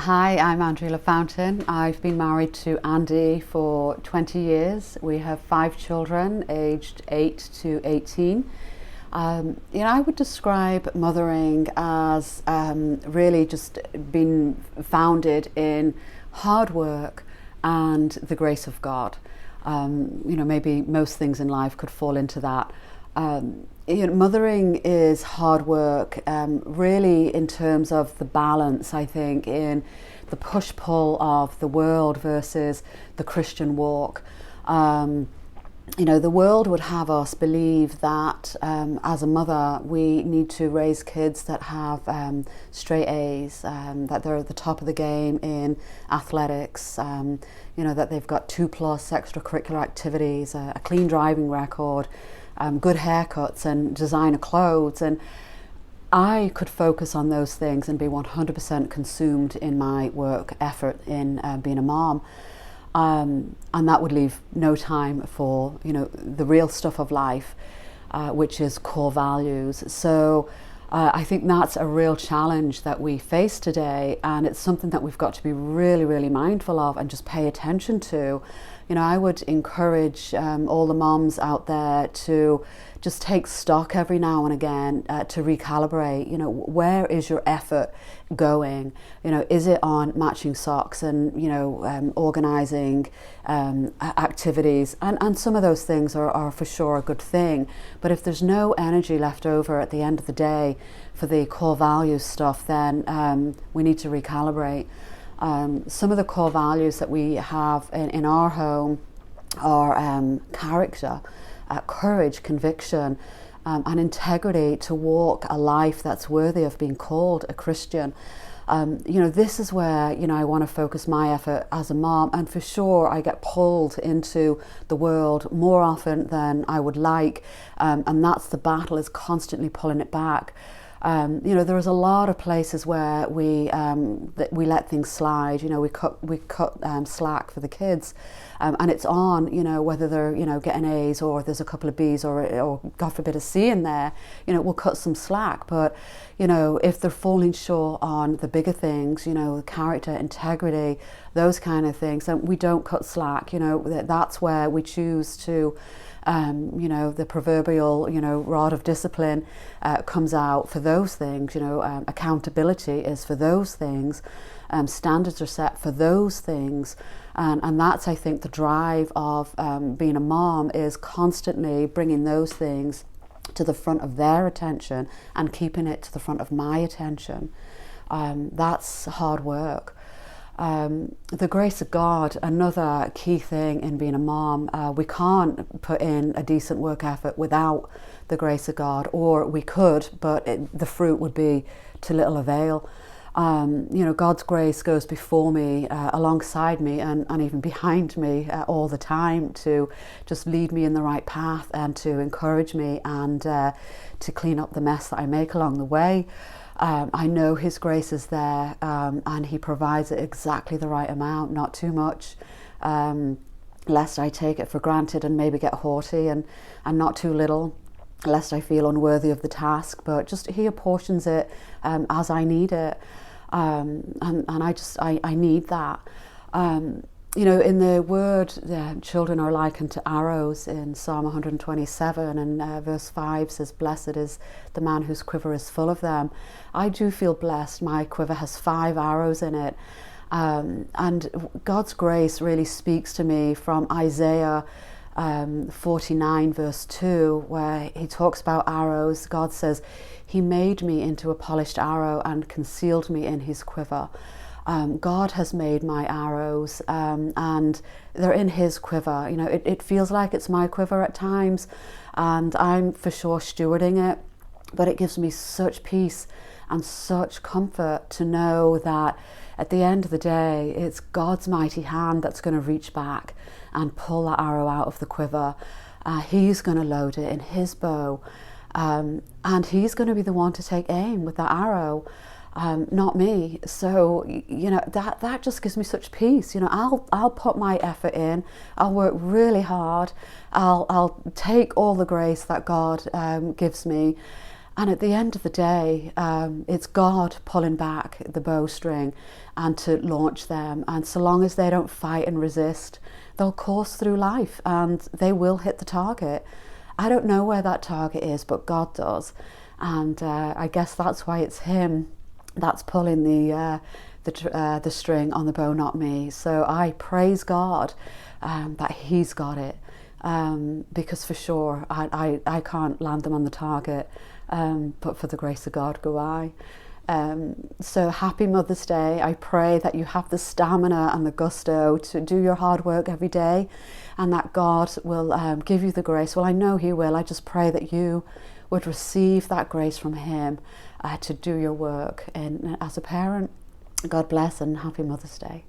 Hi, I'm Andrea LaFountain. I've been married to Andy for 20 years. We have 5 children aged 8 to 18. I would describe mothering as really just being founded in hard work and the grace of God. Maybe most things in life could fall into that. Mothering is hard work, really in terms of the balance, I think, in the push-pull of the world versus the Christian walk. The world would have us believe that as a mother we need to raise kids that have straight A's, that they're at the top of the game in athletics, that they've got 2+ extracurricular activities, a clean driving record, good haircuts and designer clothes. And I could focus on those things and be 100% consumed in my work effort in being a mom. And that would leave no time for, the real stuff of life, which is core values. So I think that's a real challenge that we face today, and it's something that we've got to be really, really mindful of and just pay attention to. I would encourage all the moms out there to just take stock every now and again to recalibrate. Where is your effort going? Is it on matching socks and organizing activities? And some of those things are for sure a good thing. But if there's no energy left over at the end of the day for the core values stuff, then we need to recalibrate. Some of the core values that we have in our home are character, courage, conviction, and integrity to walk a life that's worthy of being called a Christian. This is where, I want to focus my effort as a mom, and for sure I get pulled into the world more often than I would like, and that's the battle, is constantly pulling it back. There's a lot of places where we let things slide. We cut slack for the kids, and it's on. Whether they're getting A's or there's a couple of B's or God forbid a C in there. We'll cut some slack. But if they're falling short on the bigger things, character, integrity, those kind of things, then we don't cut slack. That's where we choose to. The proverbial, rod of discipline comes out for those things. Accountability is for those things. Standards are set for those things. And that's, I think, the drive of being a mom, is constantly bringing those things to the front of their attention and keeping it to the front of my attention. That's hard work. The grace of God, another key thing in being a mom. We can't put in a decent work effort without the grace of God, or we could, but the fruit would be to little avail. God's grace goes before me, alongside me, and even behind me all the time, to just lead me in the right path and to encourage me and to clean up the mess that I make along the way. I know His grace is there, and He provides it exactly the right amount, not too much, lest I take it for granted and maybe get haughty, and not too little, lest I feel unworthy of the task. But just He apportions it as I need it, and I need that. In the word, children are likened to arrows in Psalm 127, and verse 5 says, "Blessed is the man whose quiver is full of them." I do feel blessed. My quiver has 5 arrows in it. And God's grace really speaks to me from Isaiah 49 verse 2, where He talks about arrows. God says, "He made me into a polished arrow and concealed me in His quiver." God has made my arrows, and they're in His quiver. It feels like it's my quiver at times, and I'm for sure stewarding it, but it gives me such peace and such comfort to know that at the end of the day, it's God's mighty hand that's going to reach back and pull that arrow out of the quiver. He's going to load it in His bow, and He's going to be the one to take aim with that arrow. Not me. So that just gives me such peace. I'll put my effort in. I'll work really hard. I'll take all the grace that God gives me, And at the end of the day, it's God pulling back the bowstring and to launch them. And so long as they don't fight and resist, they'll course through life and they will hit the target. I don't know where that target is, but God does. And I guess that's why it's Him that's pulling the string on the bow, not me. So I praise God that He's got it, because for sure I can't land them on the target, but for the grace of God go I. So happy Mother's Day. I pray that you have the stamina and the gusto to do your hard work every day, and that God will give you the grace. Well, I know He will. I just pray that you would receive that grace from Him to do your work. And as a parent, God bless and happy Mother's Day.